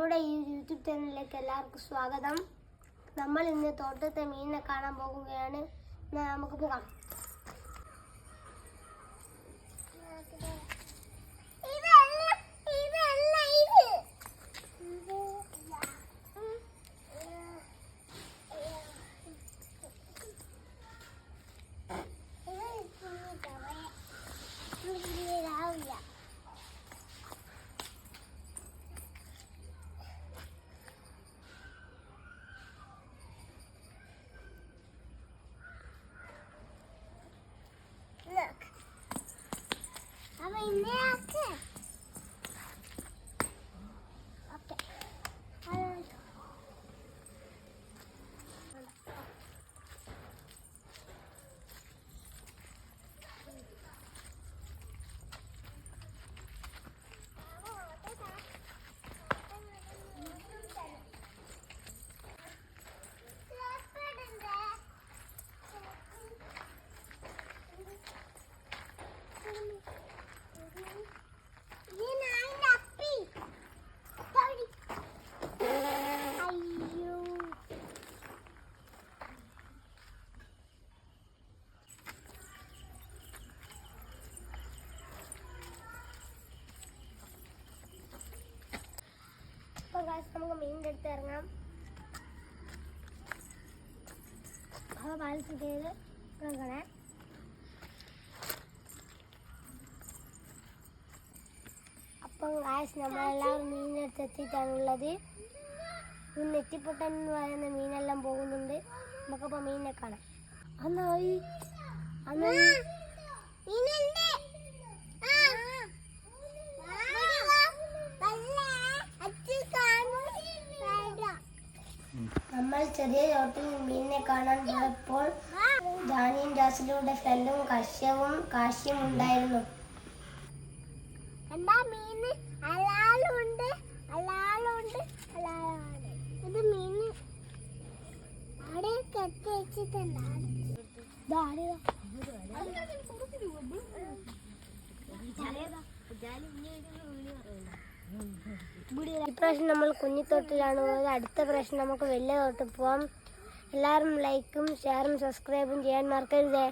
നമ്മുടെ ഈ യൂട്യൂബ് ചാനലിലേക്ക് എല്ലാവർക്കും സ്വാഗതം. നമ്മൾ ഇന്ന് തോട്ടത്തെ മീനിനെ കാണാൻ പോകുകയാണ്. നമുക്ക് പോകാം. നമുക്ക് മീനിൻ്റെ അടുത്ത് ഇറങ്ങാം. ബാലൻസ് ചെയ്ത് ഇറങ്ങണേ. അപ്പം നമ്മളെല്ലാവരും മീനിൻ്റെ അടുത്ത് എത്തിയിട്ടാണുള്ളത്. നെറ്റിപ്പൊട്ടൻ എന്ന് പറയുന്ന മീനെല്ലാം പോകുന്നുണ്ട്. നമുക്കപ്പോൾ മീനിനെ കാണാം. അന്നായി നമ്മൾ ചെറിയ തോട്ടിൽ മീനിനെ കാണാൻ പോയപ്പോൾ ജാനിയും ജാസിലൂടെ ഫ്രണ്ടും കാശ്യവും ഉണ്ടായിരുന്നു. എന്താ മീൻ അലാളുണ്ട് ഇത് മീൻ അവിടെ കെട്ടി വെച്ചിട്ടുണ്ട്. ഇപ്രാവശ്യം നമ്മൾ കുഞ്ഞിത്തോട്ടിലാണ് പോയത്. അടുത്ത പ്രാവശ്യം നമുക്ക് വലിയ തോട്ടിൽ പോവാം. എല്ലാവരും ലൈക്കും ഷെയറും സബ്സ്ക്രൈബും ചെയ്യാൻ മറക്കരുതേ.